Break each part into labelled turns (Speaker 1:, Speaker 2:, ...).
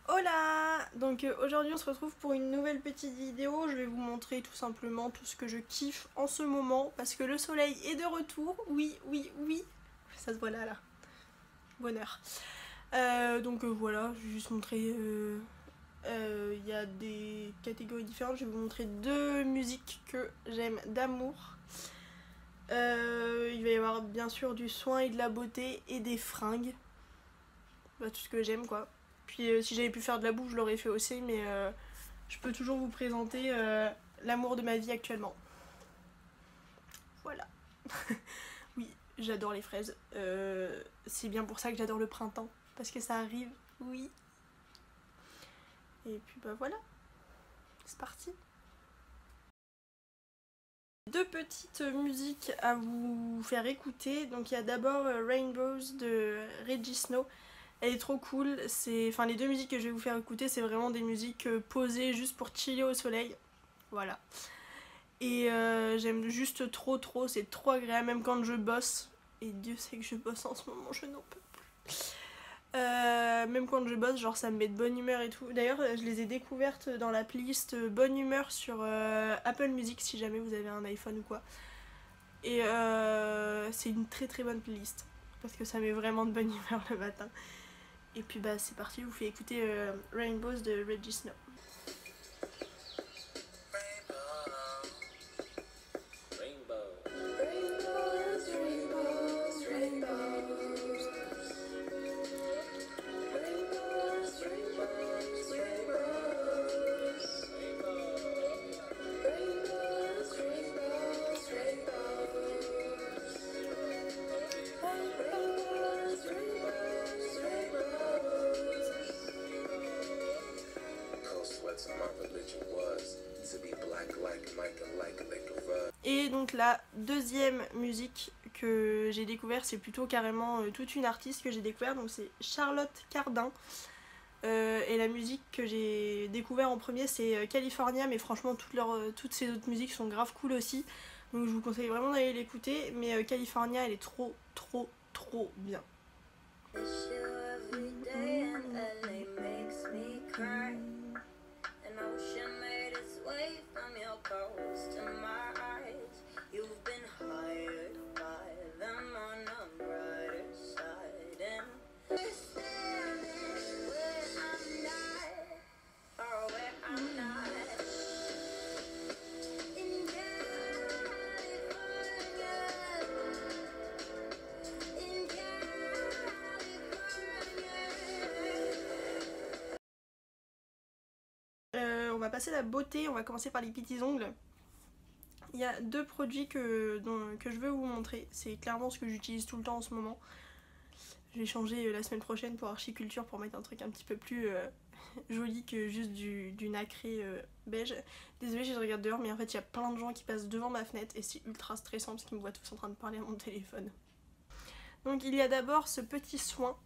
Speaker 1: Hola! Donc aujourd'hui on se retrouve pour une nouvelle petite vidéo. Je vais vous montrer tout simplement tout ce que je kiffe en ce moment parce que le soleil est de retour. Oui, oui, oui. Ça se voit là, là. Bonheur. Voilà, je vais juste montrer... Il y a des catégories différentes. Je vais vous montrer deux musiques que j'aime d'amour. Il va y avoir bien sûr du soin et de la beauté et des fringues. Bah, tout ce que j'aime quoi. Puis si j'avais pu faire de la bouffe, je l'aurais fait aussi, mais je peux toujours vous présenter l'amour de ma vie actuellement. Voilà. Oui, j'adore les fraises. C'est bien pour ça que j'adore le printemps, parce que ça arrive, oui. Et puis bah voilà, c'est parti. Deux petites musiques à vous faire écouter. Donc il y a d'abord Rainbows de Reggie Snow. Elle est trop cool. Enfin, les deux musiques que je vais vous faire écouter, c'est vraiment des musiques posées juste pour chiller au soleil. Voilà. Et j'aime juste trop, c'est trop agréable, même quand je bosse. Et Dieu sait que je bosse en ce moment, je n'en peux plus. Même quand je bosse, genre ça me met de bonne humeur et tout. D'ailleurs, je les ai découvertes dans la playlist Bonne Humeur sur Apple Music, si jamais vous avez un iPhone ou quoi. Et c'est une très bonne playlist, parce que ça met vraiment de bonne humeur le matin. Et puis bah c'est parti, je vous fais écouter Rainbows de Reggie Snow. Et donc la deuxième musique que j'ai découvert, c'est plutôt carrément toute une artiste que j'ai découvert, donc c'est Charlotte Cardin. Et la musique que j'ai découvert en premier c'est California, mais franchement toutes ces autres musiques sont grave cool aussi. Donc je vous conseille vraiment d'aller l'écouter, mais California elle est trop bien. On va passer à la beauté, on va commencer par les petits ongles. Il y a deux produits que je veux vous montrer, c'est clairement ce que j'utilise tout le temps en ce moment. Je vais changer la semaine prochaine pour Archiculture pour mettre un truc un petit peu plus joli que juste du nacré beige. Désolée, je regarde dehors, mais en fait il y a plein de gens qui passent devant ma fenêtre et c'est ultra stressant parce qu'ils me voient tous en train de parler à mon téléphone. Donc il y a d'abord ce petit soin.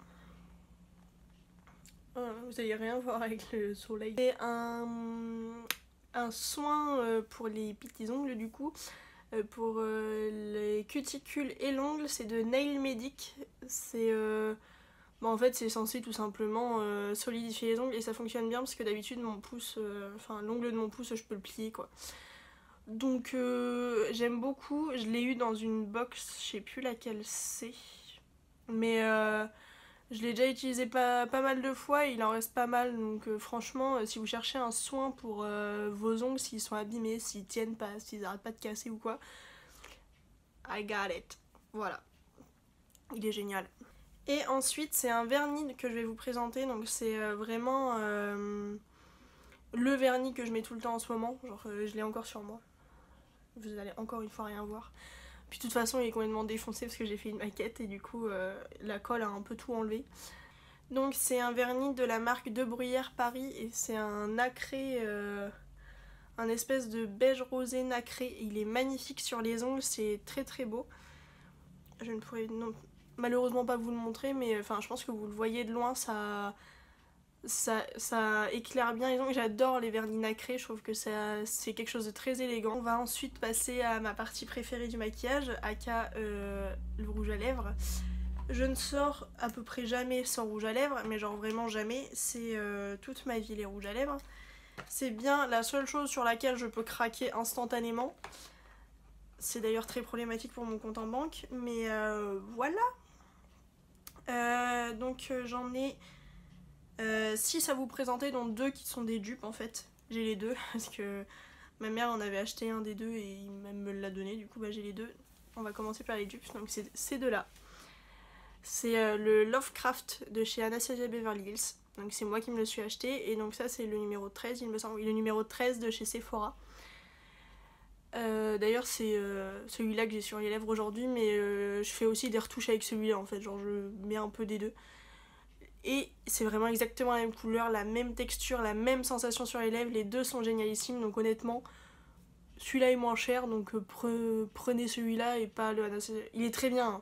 Speaker 1: Vous allez rien voir avec le soleil. C'est un soin pour les petits ongles du coup. Pour les cuticules et l'ongle, c'est de Nail Medic. C'est en fait c'est censé tout simplement solidifier les ongles et ça fonctionne bien parce que d'habitude mon pouce, enfin l'ongle de mon pouce je peux le plier quoi. Donc j'aime beaucoup, je l'ai eu dans une box, je sais plus laquelle c'est, mais je l'ai déjà utilisé pas mal de fois et il en reste pas mal, donc franchement si vous cherchez un soin pour vos ongles, s'ils sont abîmés, s'ils tiennent pas, s'ils arrêtent pas de casser ou quoi, I got it. Voilà, il est génial. Et ensuite c'est un vernis que je vais vous présenter, donc c'est vraiment le vernis que je mets tout le temps en ce moment, genre je l'ai encore sur moi, vous allez encore une fois rien voir. Puis de toute façon il est complètement défoncé parce que j'ai fait une maquette et du coup la colle a un peu tout enlevé. Donc c'est un vernis de la marque De Bruyère Paris et c'est un nacré, un espèce de beige rosé nacré. Il est magnifique sur les ongles, c'est très beau. Je ne pourrais malheureusement pas vous le montrer, mais enfin je pense que vous le voyez de loin, ça éclaire bien les ongles. J'adore les vernis nacrés, je trouve que c'est quelque chose de très élégant. On va ensuite passer à ma partie préférée du maquillage, aka le rouge à lèvres. Je ne sors à peu près jamais sans rouge à lèvres, mais genre vraiment jamais. C'est toute ma vie les rouges à lèvres. C'est bien la seule chose sur laquelle je peux craquer instantanément. C'est d'ailleurs très problématique pour mon compte en banque, mais voilà. Donc j'en ai 6 à vous présenter, dont 2 qui sont des dupes en fait. J'ai les deux parce que ma mère en avait acheté un des deux et il me l'a donné, du coup bah, j'ai les deux. On va commencer par les dupes, donc c'est ces deux là. C'est le Lovecraft de chez Anastasia Beverly Hills. Donc c'est moi qui me le suis acheté. Et donc ça c'est le numéro 13, il me semble. Oui, le numéro 13 de chez Sephora. D'ailleurs c'est celui-là que j'ai sur les lèvres aujourd'hui. Mais je fais aussi des retouches avec celui-là en fait. Genre je mets un peu des deux. Et c'est vraiment exactement la même couleur, la même texture, la même sensation sur les lèvres. Les deux sont génialissimes. Donc honnêtement, celui-là est moins cher. Donc prenez celui-là et pas le Anastasia. Il est très bien. Hein.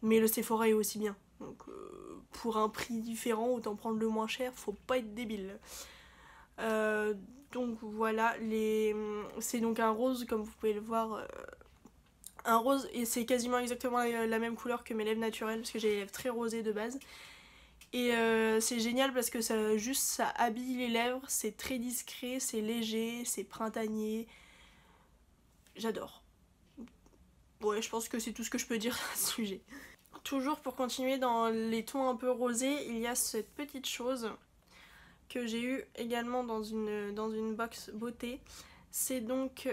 Speaker 1: Mais le Sephora est aussi bien. Donc pour un prix différent, autant prendre le moins cher, faut pas être débile. Donc voilà, c'est donc un rose comme vous pouvez le voir. Un rose, et c'est quasiment exactement la même couleur que mes lèvres naturelles, parce que j'ai les lèvres très rosées de base. Et c'est génial parce que ça habille les lèvres, c'est très discret, c'est léger, c'est printanier. J'adore. Ouais, je pense que c'est tout ce que je peux dire à ce sujet. Toujours pour continuer dans les tons un peu rosés, il y a cette petite chose que j'ai eue également dans une box beauté. C'est donc...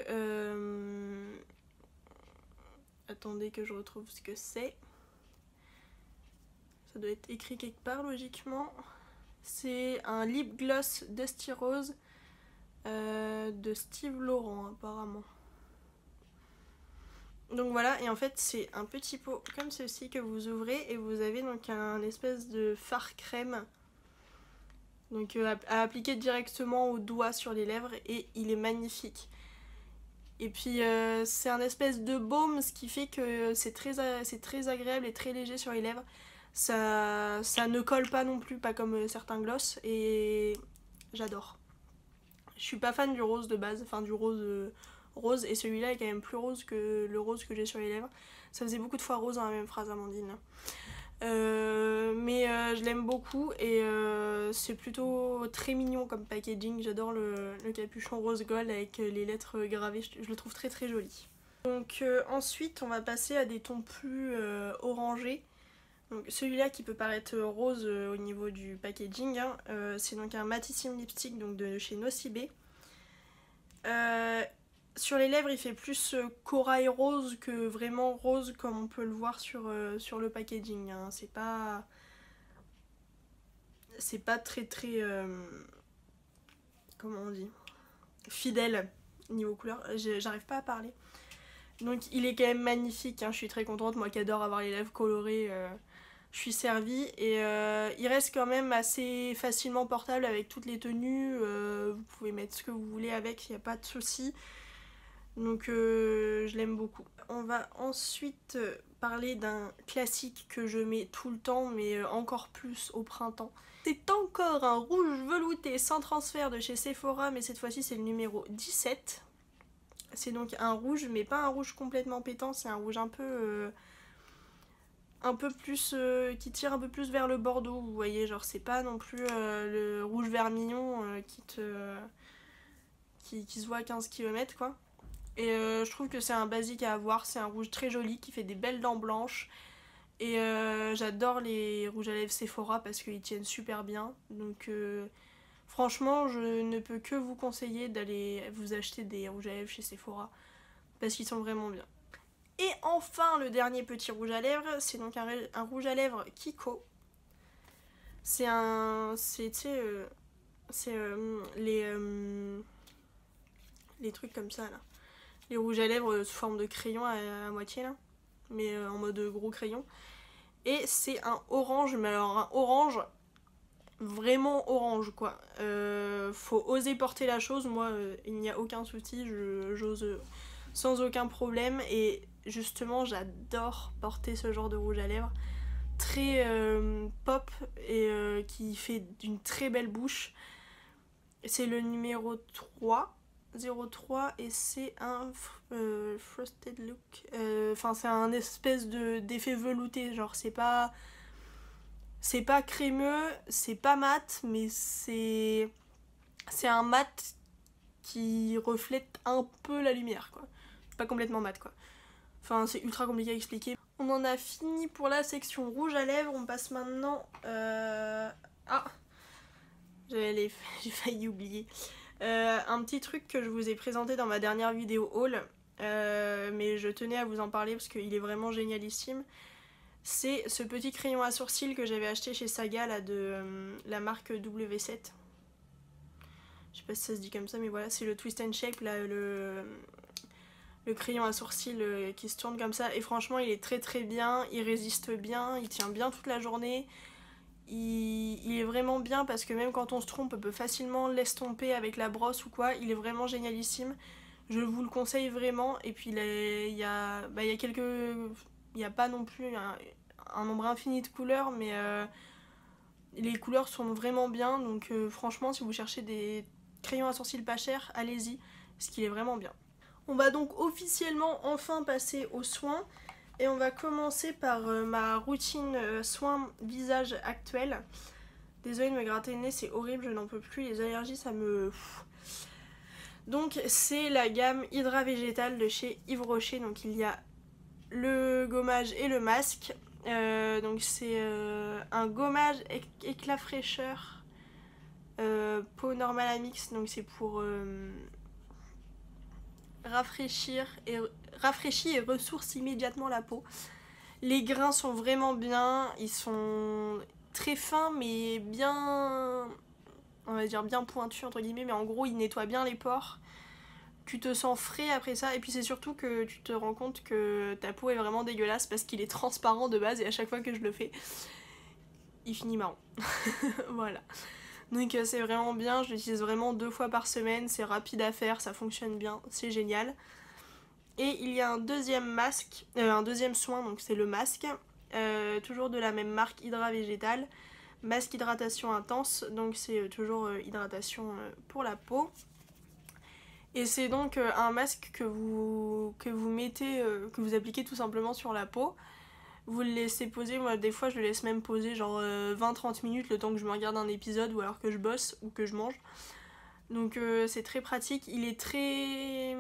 Speaker 1: Attendez que je retrouve ce que c'est. Ça doit être écrit quelque part logiquement. C'est un lip gloss Dusty Rose de Steve Laurent apparemment. Donc voilà, et en fait c'est un petit pot comme ceci que vous ouvrez et vous avez donc un espèce de fard crème donc à appliquer directement au doigt sur les lèvres et il est magnifique. Et puis c'est un espèce de baume, ce qui fait que c'est très agréable et très léger sur les lèvres. Ça ne colle pas non plus, pas comme certains gloss, et j'adore. Je suis pas fan du rose de base, enfin du rose, et celui-là est quand même plus rose que le rose que j'ai sur les lèvres. Ça faisait beaucoup de fois rose dans la même phrase, Amandine. Mais je l'aime beaucoup et c'est plutôt très mignon comme packaging. J'adore le capuchon rose gold avec les lettres gravées, je le trouve très très joli. Donc ensuite on va passer à des tons plus orangés. Donc celui-là qui peut paraître rose au niveau du packaging, hein, c'est donc un Matissime Lipstick donc de chez Nocibé. Sur les lèvres il fait plus corail rose que vraiment rose comme on peut le voir sur le packaging. Hein. C'est pas très comment on dit, fidèle niveau couleur, j'arrive pas à parler. Donc il est quand même magnifique, hein. Je suis très contente, moi qui adore avoir les lèvres colorées. Je suis servie et il reste quand même assez facilement portable avec toutes les tenues. Vous pouvez mettre ce que vous voulez avec, il n'y a pas de souci. Donc je l'aime beaucoup. On va ensuite parler d'un classique que je mets tout le temps mais encore plus au printemps. C'est encore un rouge velouté sans transfert de chez Sephora mais cette fois-ci c'est le numéro 17. C'est donc un rouge mais pas un rouge complètement pétant, c'est un rouge un peu plus qui tire un peu plus vers le bordeaux, vous voyez, genre c'est pas non plus le rouge vermillon qui se voit à 15 km quoi. Et je trouve que c'est un basique à avoir, c'est un rouge très joli qui fait des belles dents blanches. Et j'adore les rouges à lèvres Sephora parce qu'ils tiennent super bien. Donc franchement, je ne peux que vous conseiller d'aller vous acheter des rouges à lèvres chez Sephora parce qu'ils sont vraiment bien. Et enfin, le dernier petit rouge à lèvres, c'est donc un rouge à lèvres Kiko. C'est les trucs comme ça là. Les rouges à lèvres sous forme de crayon à moitié là, mais en mode gros crayon. Et c'est un orange, mais alors un orange vraiment orange quoi. Faut oser porter la chose, moi il n'y a aucun souci, j'ose sans aucun problème et justement j'adore porter ce genre de rouge à lèvres très pop et qui fait d'une très belle bouche. C'est le numéro 3 03 et c'est un frosted look. Enfin, c'est un espèce d'effet velouté, genre c'est pas crémeux, c'est pas mat, mais c'est un mat qui reflète un peu la lumière, quoi. Pas complètement mat, quoi. Enfin, c'est ultra compliqué à expliquer. On en a fini pour la section rouge à lèvres. On passe maintenant... Ah, j'ai failli oublier. Un petit truc que je vous ai présenté dans ma dernière vidéo haul, mais je tenais à vous en parler parce qu'il est vraiment génialissime. C'est ce petit crayon à sourcils que j'avais acheté chez Saga, là, de la marque W7. Je sais pas si ça se dit comme ça, mais voilà, c'est le Twist and Shape, là, le crayon à sourcils qui se tourne comme ça. Et franchement, il est très très bien, il résiste bien, il tient bien toute la journée. Il est vraiment bien parce que même quand on se trompe, on peut facilement l'estomper avec la brosse ou quoi. Il est vraiment génialissime. Je vous le conseille vraiment. Et puis il y a quelques... Il n'y a pas non plus un nombre infini de couleurs, mais les couleurs sont vraiment bien. Donc franchement, si vous cherchez des crayons à sourcils pas chers, allez-y, parce qu'il est vraiment bien. On va donc officiellement enfin passer aux soins. Et on va commencer par ma routine soins visage actuelle. Désolée de me gratter le nez, c'est horrible, je n'en peux plus. Les allergies, ça me... Donc c'est la gamme Hydra Végétal de chez Yves Rocher. Donc il y a le gommage et le masque. Donc c'est un gommage éclat fraîcheur peau normale à mix. Donc c'est pour rafraîchit et ressource immédiatement la peau. Les grains sont vraiment bien, ils sont très fins mais bien, on va dire bien pointus entre guillemets, mais en gros ils nettoient bien les pores. Tu te sens frais après ça, et puis c'est surtout que tu te rends compte que ta peau est vraiment dégueulasse parce qu'il est transparent de base et à chaque fois que je le fais, il finit marron. Voilà. Donc c'est vraiment bien, je l'utilise vraiment 2 fois par semaine, c'est rapide à faire, ça fonctionne bien, c'est génial. Et il y a un deuxième masque, un deuxième soin, donc c'est le masque, toujours de la même marque Hydra Végétal, masque hydratation intense, donc c'est toujours hydratation pour la peau. Et c'est donc un masque que vous mettez, que vous appliquez tout simplement sur la peau. Vous le laissez poser, moi des fois je le laisse même poser genre 20-30 minutes le temps que je me regarde un épisode ou alors que je bosse ou que je mange. Donc c'est très pratique, il est très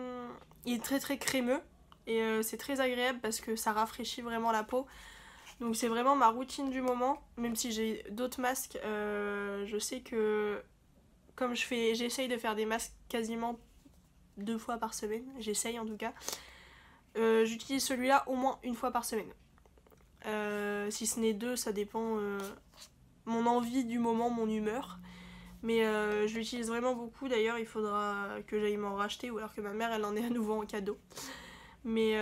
Speaker 1: très crémeux et c'est très agréable parce que ça rafraîchit vraiment la peau. Donc c'est vraiment ma routine du moment, même si j'ai d'autres masques, je sais que comme j'essaye de faire des masques quasiment 2 fois par semaine, j'essaye en tout cas. J'utilise celui-là au moins 1 fois par semaine. Si ce n'est 2, ça dépend mon envie du moment, mon humeur. Mais je l'utilise vraiment beaucoup, d'ailleurs il faudra que j'aille m'en racheter ou alors que ma mère elle en ait à nouveau en cadeau. Mais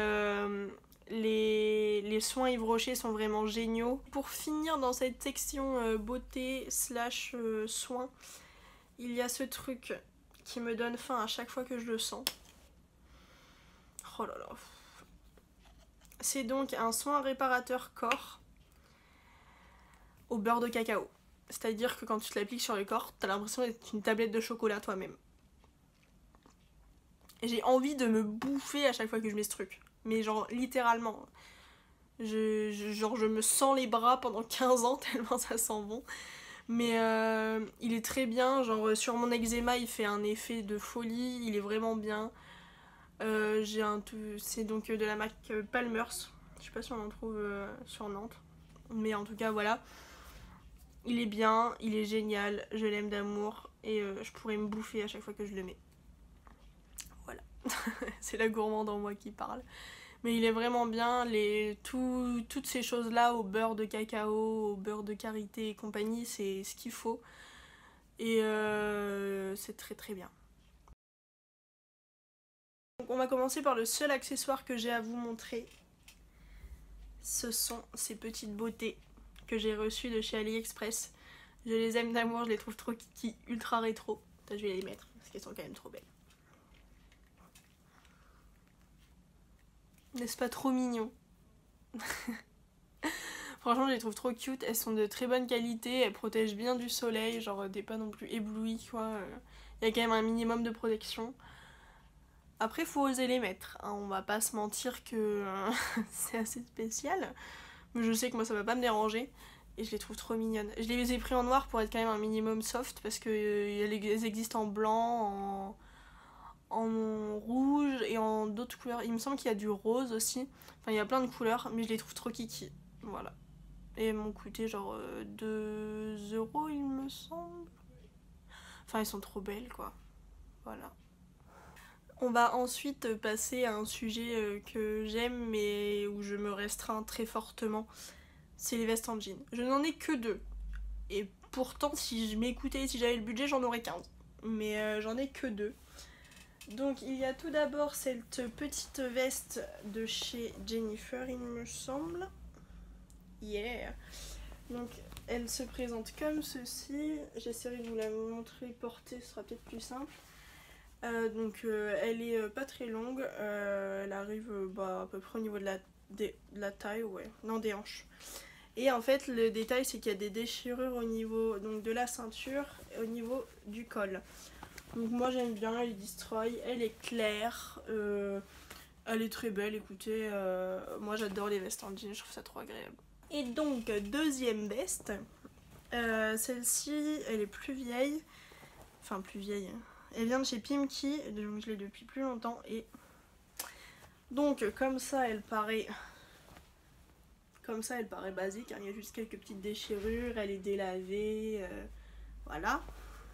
Speaker 1: les soins Yves Rocher sont vraiment géniaux. Pour finir dans cette section beauté slash soins, il y a ce truc qui me donne faim à chaque fois que je le sens. Oh là là. C'est donc un soin réparateur corps au beurre de cacao. C'est-à-dire que quand tu te l'appliques sur le corps, t'as l'impression d'être une tablette de chocolat toi-même. Et j'ai envie de me bouffer à chaque fois que je mets ce truc. Mais genre littéralement. Je me sens les bras pendant 15 ans tellement ça sent bon. Mais il est très bien, genre sur mon eczéma il fait un effet de folie, il est vraiment bien. C'est donc de la marque Palmers, je sais pas si on en trouve sur Nantes. Mais en tout cas voilà. Il est bien, il est génial, je l'aime d'amour et je pourrais me bouffer à chaque fois que je le mets. Voilà, c'est la gourmande en moi qui parle. Mais il est vraiment bien, toutes ces choses-là au beurre de cacao, au beurre de karité et compagnie, c'est ce qu'il faut. Et c'est très très bien. Donc on va commencer par le seul accessoire que j'ai à vous montrer. Ce sont ces petites beautés que j'ai reçues de chez AliExpress. Je les aime d'amour, je les trouve trop kiki, ultra rétro. Je vais les mettre parce qu'elles sont quand même trop belles. N'est-ce pas trop mignon? Franchement, je les trouve trop cute. Elles sont de très bonne qualité, elles protègent bien du soleil, genre t'es pas non plus ébloui quoi. Il y a quand même un minimum de protection. Après faut oser les mettre, hein. On va pas se mentir que c'est assez spécial. Mais je sais que moi ça va pas me déranger. Et je les trouve trop mignonnes. Je les ai pris en noir pour être quand même un minimum soft. Parce que elles existent en blanc, en rouge et en d'autres couleurs. Il me semble qu'il y a du rose aussi. Enfin il y a plein de couleurs. Mais je les trouve trop kiki. Voilà. Et elles m'ont coûté genre 2 € il me semble. Enfin elles sont trop belles quoi. Voilà. On va ensuite passer à un sujet que j'aime mais où je me restreins très fortement. C'est les vestes en jean. Je n'en ai que 2. Et pourtant, si je m'écoutais, si j'avais le budget, j'en aurais 15. Mais j'en ai que 2. Donc il y a tout d'abord cette petite veste de chez Jennifer, il me semble. Yeah. Donc elle se présente comme ceci. J'essaierai de vous la montrer portée, ce sera peut-être plus simple. Elle est pas très longue. Elle arrive à peu près au niveau de la taille, ouais. Non, des hanches. Et en fait, le détail, c'est qu'il y a des déchirures au niveau donc, de la ceinture et au niveau du col. Donc moi, j'aime bien, elle est destroy, elle est claire, elle est très belle, écoutez. Moi, j'adore les vestes en jean, je trouve ça trop agréable. Et donc, deuxième veste. Celle-ci, elle est plus vieille. Enfin, plus vieille. Elle vient de chez Pimki, donc je l'ai depuis plus longtemps. Et donc, comme ça, elle paraît basique, hein. Il y a juste quelques petites déchirures, elle est délavée, voilà.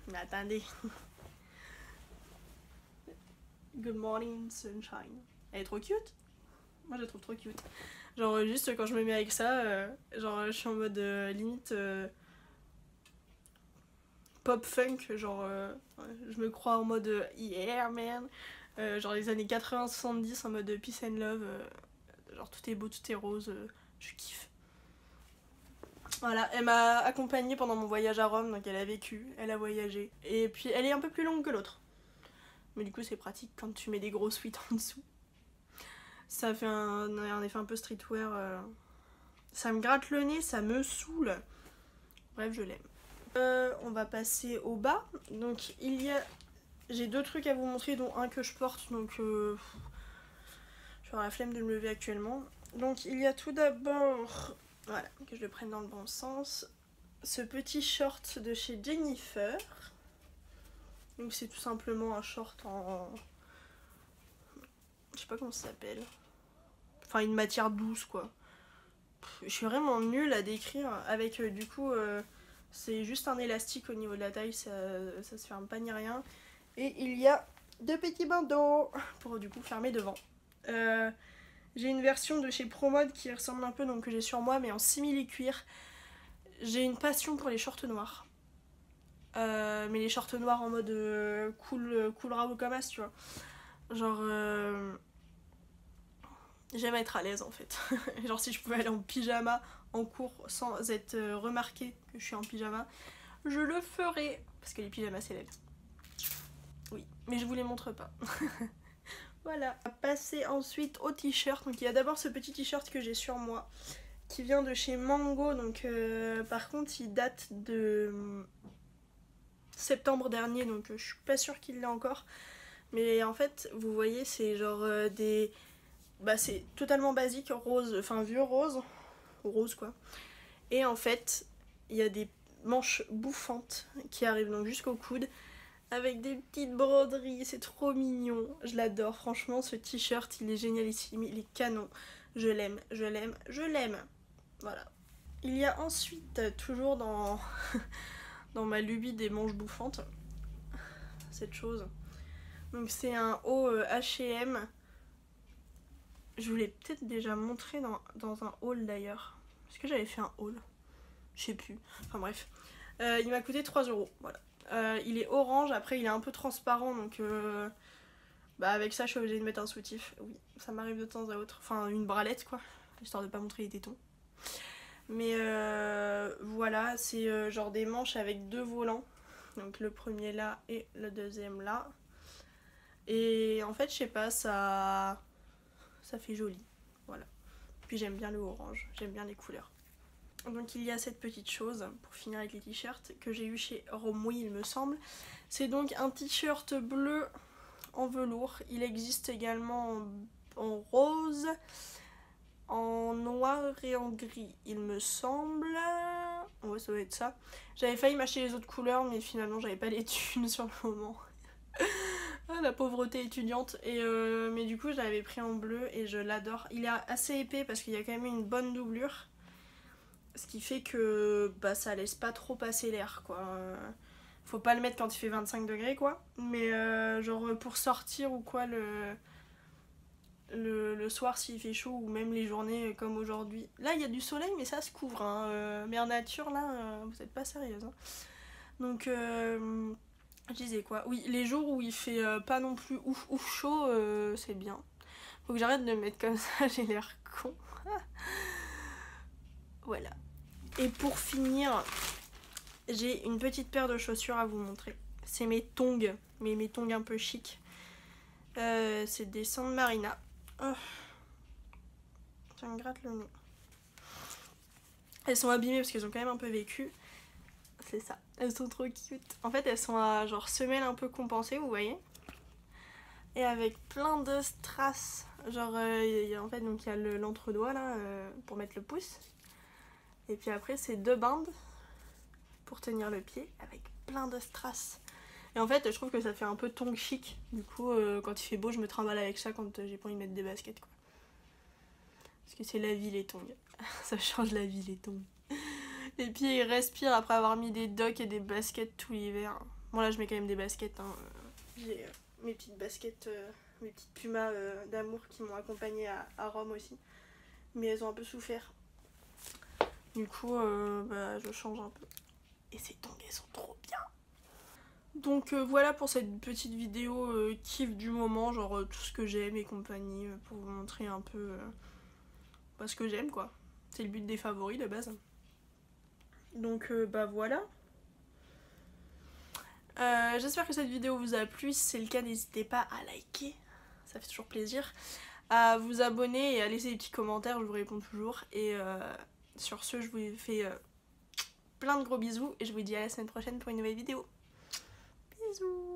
Speaker 1: Mais attendez. Good morning sunshine. Elle est trop cute. Moi je la trouve trop cute. Genre juste quand je me mets avec ça, genre je suis en mode limite pop funk, genre je me crois en mode yeah man. Genre les années 80-70 en mode peace and love, genre tout est beau, tout est rose, je kiffe. Voilà, elle m'a accompagnée pendant mon voyage à Rome, donc elle a vécu, elle a voyagé. Et puis elle est un peu plus longue que l'autre. Mais du coup c'est pratique quand tu mets des gros sweats en dessous. Ça fait un effet un peu streetwear. Ça me gratte le nez, ça me saoule. Bref, je l'aime. On va passer au bas. Donc j'ai 2 trucs à vous montrer, dont un que je porte, donc je vais avoir la flemme de me lever actuellement. Donc il y a tout d'abord, voilà, que je le prenne dans le bon sens, ce petit short de chez Jennifer. Donc c'est tout simplement un short en... je sais pas comment ça s'appelle. Enfin une matière douce quoi. Je suis vraiment nulle à décrire. Avec du coup c'est juste un élastique au niveau de la taille, ça se ferme pas ni rien. Et il y a 2 petits bandeaux pour du coup fermer devant. J'ai une version de chez Promode qui ressemble un peu, donc que j'ai sur moi, mais en simili-cuir. J'ai une passion pour les shorts noirs. Mais les shorts noirs en mode cool Raoul Camas, tu vois. Genre j'aime être à l'aise en fait. Genre si je pouvais aller en pyjama en cours sans être remarquée que je suis en pyjama, je le ferais. Parce que les pyjamas c'est la vie. Oui, mais je vous les montre pas. Voilà. On va passer ensuite au t-shirt. Donc il y a d'abord ce petit t-shirt que j'ai sur moi, qui vient de chez Mango. Donc par contre il date de septembre dernier, donc je suis pas sûre qu'il l'ait encore. Mais en fait vous voyez c'est genre des... Bah c'est totalement basique, rose, enfin vieux rose quoi. Et en fait il y a des manches bouffantes qui arrivent donc jusqu'au coude, avec des petites broderies, c'est trop mignon, je l'adore, franchement ce t-shirt il est génialissime, il est canon, je l'aime, je l'aime, je l'aime. Voilà. Il y a ensuite, toujours dans, dans ma lubie des manches bouffantes, cette chose. Donc c'est un haut H&M. Je vous l'ai peut-être déjà montré dans un haul d'ailleurs. Est-ce que j'avais fait un haul? Je sais plus. Enfin bref. Il m'a coûté 3 €. Voilà. Il est orange, après il est un peu transparent, donc bah avec ça je suis obligée de mettre un soutif. Oui, ça m'arrive de temps à autre. Enfin une bralette quoi, histoire de pas montrer les tétons. Mais voilà, c'est genre des manches avec 2 volants. Donc le premier là et le deuxième là. Et en fait je sais pas, ça fait joli. Voilà. Puis j'aime bien le orange, j'aime bien les couleurs. Donc il y a cette petite chose, pour finir avec les t-shirts, que j'ai eu chez Romwe il me semble. C'est donc un t-shirt bleu en velours. Il existe également en rose, en noir et en gris, il me semble. Ouais, ça doit être ça. J'avais failli m'acheter les autres couleurs, mais finalement j'avais pas les thunes sur le moment. Ah, la pauvreté étudiante. Et mais du coup je l'avais pris en bleu et je l'adore. Il est assez épais parce qu'il y a quand même une bonne doublure. Ce qui fait que bah, ça laisse pas trop passer l'air quoi. Faut pas le mettre quand il fait 25 degrés quoi. Mais genre pour sortir ou quoi le soir s'il fait chaud ou même les journées comme aujourd'hui. Là il y a du soleil mais ça se couvre. Hein. Mais en nature là vous êtes pas sérieuse. Hein. Donc je disais quoi. Oui les jours où il fait pas non plus ouf ouf chaud c'est bien. Faut que j'arrête de me mettre comme ça, j'ai l'air con. Voilà. Et pour finir, j'ai une petite paire de chaussures à vous montrer. C'est mes tongs, mais mes tongs un peu chic. C'est des San Marina. Oh. Ça me gratte le nez. Elles sont abîmées parce qu'elles ont quand même un peu vécu. C'est ça. Elles sont trop cute. En fait, elles sont à genre semelle un peu compensée, vous voyez. Et avec plein de strass. Genre, en fait, donc il y a l'entre-doigt là pour mettre le pouce. Et puis après, c'est 2 bandes pour tenir le pied avec plein de strass. Et en fait, je trouve que ça fait un peu tongs chic. Du coup, quand il fait beau, je me trimballe avec ça quand j'ai pas envie de mettre des baskets, quoi. Parce que c'est la vie, les tongs. Ça change la vie, les tongs. Les pieds, ils respirent après avoir mis des docks et des baskets tout l'hiver. Bon, là, je mets quand même des baskets. Hein. J'ai mes petites baskets, mes petites pumas d'amour qui m'ont accompagnée à Rome aussi. Mais elles ont un peu souffert. Du coup, bah, je change un peu. Et ces tongs, elles sont trop bien. Donc voilà pour cette petite vidéo kiff du moment, genre tout ce que j'aime et compagnie, pour vous montrer un peu ce que j'aime quoi. C'est le but des favoris de base. Donc bah voilà. J'espère que cette vidéo vous a plu, si c'est le cas n'hésitez pas à liker, ça fait toujours plaisir. À vous abonner et à laisser des petits commentaires, je vous réponds toujours. Et sur ce je vous fais plein de gros bisous et je vous dis à la semaine prochaine pour une nouvelle vidéo. Bisous.